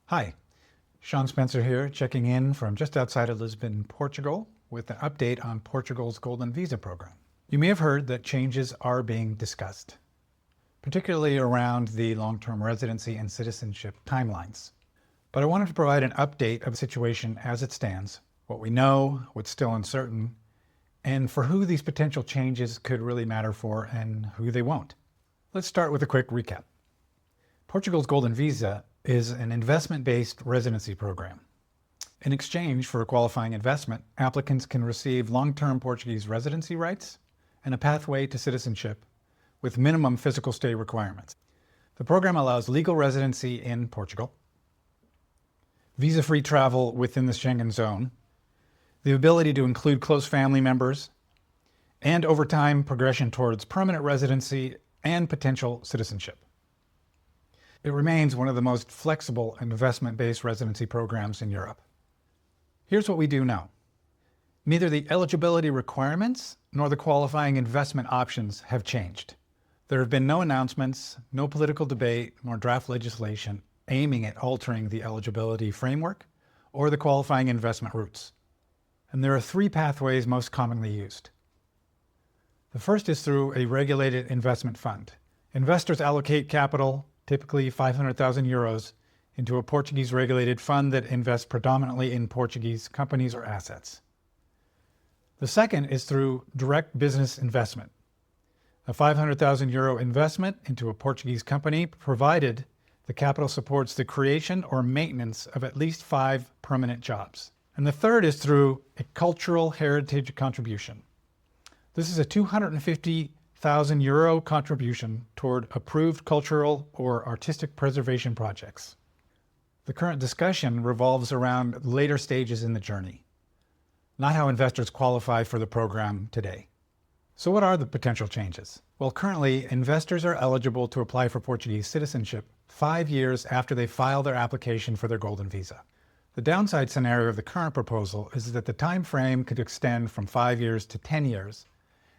Hi, Sean Spencer here, checking in from just outside of Lisbon, Portugal, with an update on Portugal's Golden Visa program. You may have heard that changes are being discussed, particularly around the long-term residency and citizenship timelines. But I wanted to provide an update of the situation as it stands, what we know, what's still uncertain, and for who these potential changes could really matter for and who they won't. Let's start with a quick recap. Portugal's Golden Visa is an investment-based residency program. In exchange for a qualifying investment, applicants can receive long-term Portuguese residency rights and a pathway to citizenship with minimum physical stay requirements. The program allows legal residency in Portugal, visa-free travel within the Schengen zone, the ability to include close family members, and over time progression towards permanent residency and potential citizenship. It remains one of the most flexible investment-based residency programs in Europe. Here's what we do know. Neither the eligibility requirements nor the qualifying investment options have changed. There have been no announcements, no political debate, nor draft legislation aiming at altering the eligibility framework or the qualifying investment routes. And there are three pathways most commonly used. The first is through a regulated investment fund. Investors allocate capital, typically 500,000 euros, into a Portuguese regulated fund that invests predominantly in Portuguese companies or assets. The second is through direct business investment. A 500,000 euro investment into a Portuguese company, provided the capital supports the creation or maintenance of at least 5 permanent jobs. And the third is through a cultural heritage contribution. This is a 250,000 euro contribution toward approved cultural or artistic preservation projects. The current discussion revolves around later stages in the journey, not how investors qualify for the program today. So what are the potential changes? Well, currently, investors are eligible to apply for Portuguese citizenship 5 years after they file their application for their Golden Visa. The downside scenario of the current proposal is that the time frame could extend from 5 years to 10 years,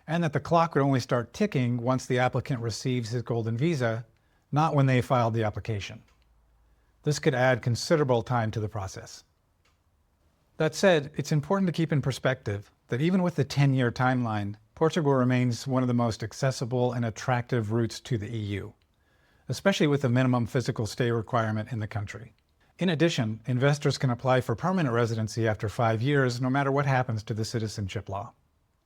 and that the clock would only start ticking once the applicant receives his Golden Visa, not when they filed the application. This could add considerable time to the process. That said, it's important to keep in perspective that even with the 10-year timeline, Portugal remains one of the most accessible and attractive routes to the EU, especially with the minimum physical stay requirement in the country. In addition, investors can apply for permanent residency after 5 years, no matter what happens to the citizenship law.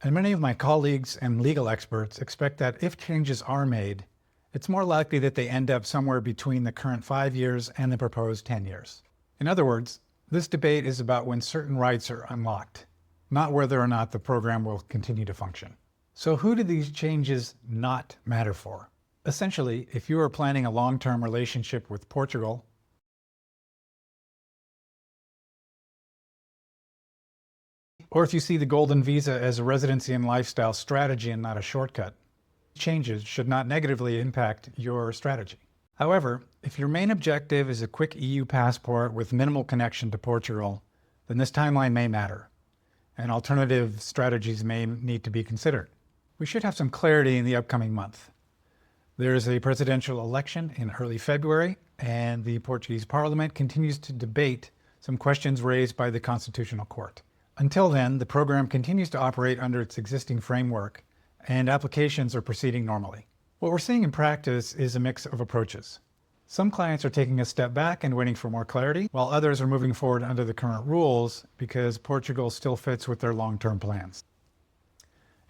And many of my colleagues and legal experts expect that if changes are made, it's more likely that they end up somewhere between the current 5 years and the proposed 10 years. In other words, this debate is about when certain rights are unlocked, not whether or not the program will continue to function. So who do these changes not matter for? Essentially, if you are planning a long-term relationship with Portugal, or if you see the Golden Visa as a residency and lifestyle strategy and not a shortcut, changes should not negatively impact your strategy. However, if your main objective is a quick EU passport with minimal connection to Portugal, then this timeline may matter, and alternative strategies may need to be considered. We should have some clarity in the upcoming month. There is a presidential election in early February, and the Portuguese Parliament continues to debate some questions raised by the Constitutional Court. Until then, the program continues to operate under its existing framework, and applications are proceeding normally. What we're seeing in practice is a mix of approaches. Some clients are taking a step back and waiting for more clarity, while others are moving forward under the current rules because Portugal still fits with their long-term plans.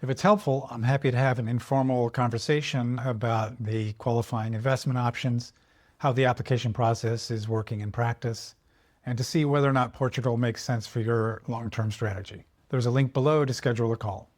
If it's helpful, I'm happy to have an informal conversation about the qualifying investment options, how the application process is working in practice, and to see whether or not Portugal makes sense for your long-term strategy. There's a link below to schedule a call.